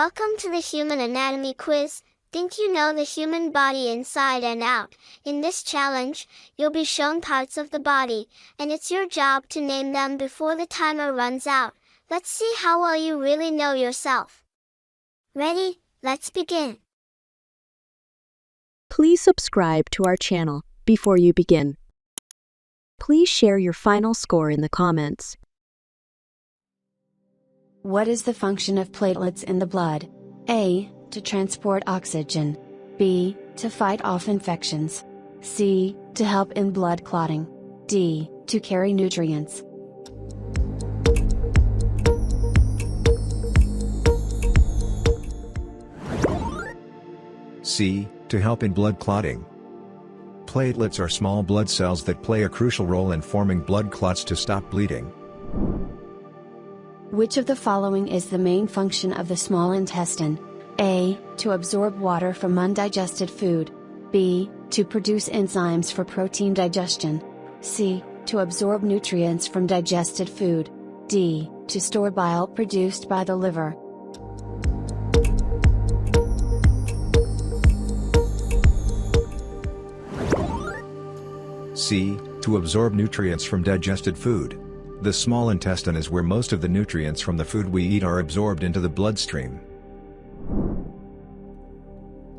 Welcome to the Human Anatomy Quiz. Think you know the human body inside and out? In this challenge, you'll be shown parts of the body, and it's your job to name them before the timer runs out. Let's see how well you really know yourself. Ready? Let's begin. Please subscribe to our channel before you begin. Please share your final score in the comments. What is the function of platelets in the blood? A. To transport oxygen. B. To fight off infections. C. To help in blood clotting. D. To carry nutrients. C. To help in blood clotting. Platelets are small blood cells that play a crucial role in forming blood clots to stop bleeding. Which of the following is the main function of the small intestine? A. To absorb water from undigested food. B. To produce enzymes for protein digestion. C. To absorb nutrients from digested food. D. To store bile produced by the liver. C. To absorb nutrients from digested food. The small intestine is where most of the nutrients from the food we eat are absorbed into the bloodstream.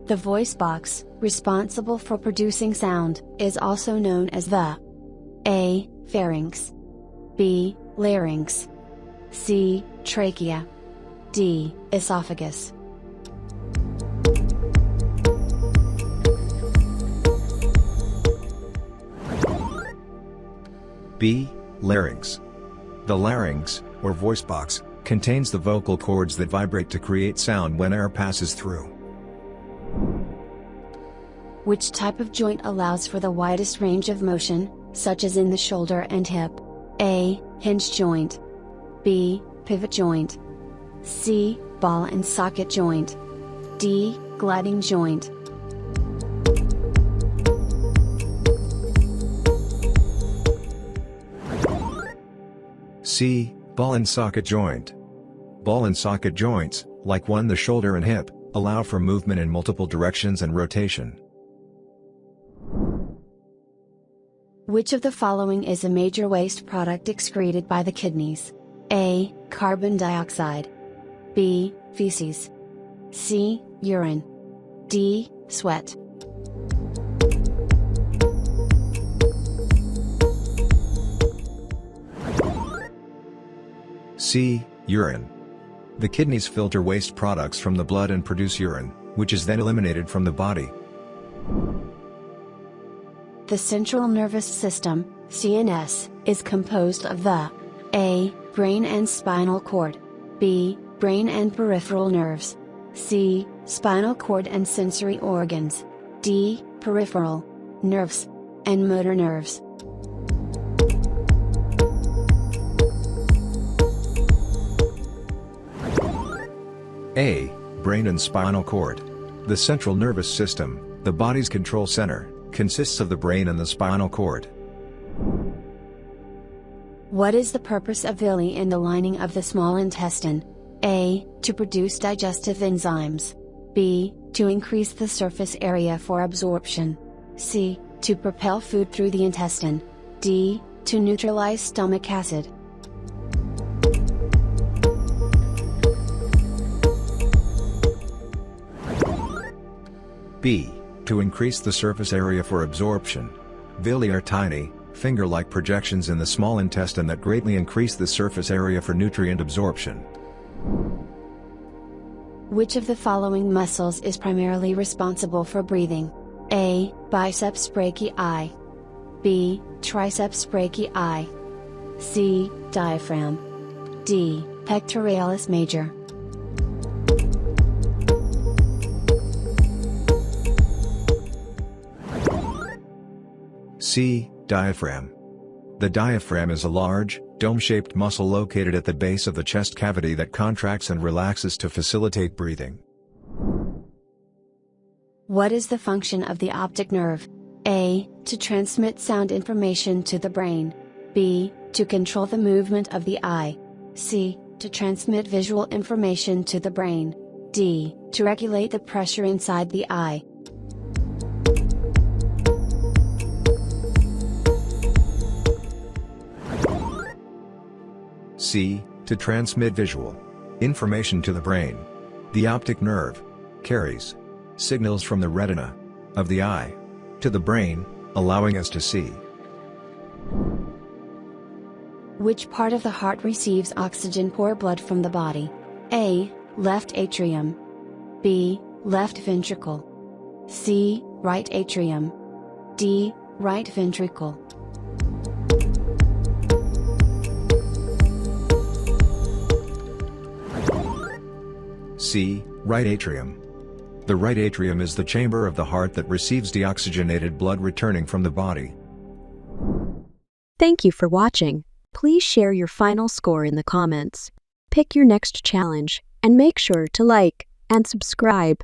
The voice box, responsible for producing sound, is also known as the A. Pharynx. B. Larynx. C. Trachea. D. Esophagus. B. Larynx. The larynx, or voice box, contains the vocal cords that vibrate to create sound when air passes through. Which type of joint allows for the widest range of motion, such as in the shoulder and hip? A. Hinge joint. B. Pivot joint. C. Ball and socket joint. D. Gliding joint. C. Ball and socket joint. Ball and socket joints, like the shoulder and hip, allow for movement in multiple directions and rotation. Which of the following is a major waste product excreted by the kidneys? A. Carbon dioxide. B. Feces. C. Urine. D. Sweat. C. Urine. The kidneys filter waste products from the blood and produce urine, which is then eliminated from the body. The central nervous system, CNS, is composed of the A. Brain and spinal cord. B. Brain and peripheral nerves. C. Spinal cord and sensory organs. D. Peripheral nerves and motor nerves. A. Brain and spinal cord. The central nervous system, the body's control center, consists of the brain and the spinal cord. What is the purpose of villi in the lining of the small intestine? A. To produce digestive enzymes. B. To increase the surface area for absorption. C. To propel food through the intestine. D. To neutralize stomach acid. B. To increase the surface area for absorption. Villi are tiny, finger-like projections in the small intestine that greatly increase the surface area for nutrient absorption. Which of the following muscles is primarily responsible for breathing? A. Biceps brachii. B. Triceps brachii. C. Diaphragm. D. Pectoralis major. C. Diaphragm. The diaphragm is a large, dome-shaped muscle located at the base of the chest cavity that contracts and relaxes to facilitate breathing. What is the function of the optic nerve? A. To transmit sound information to the brain. B. To control the movement of the eye. C. To transmit visual information to the brain. D. To regulate the pressure inside the eye. C. To transmit visual information to the brain. The optic nerve carries signals from the retina of the eye to the brain, allowing us to see. Which part of the heart receives oxygen or blood from the body? A. Left atrium. B. Left ventricle. C. Right atrium. D. Right ventricle. C. Right atrium. The right atrium is the chamber of the heart that receives deoxygenated blood returning from the body. Thank you for watching. Please share your final score in the comments. Pick your next challenge, and make sure to like and subscribe.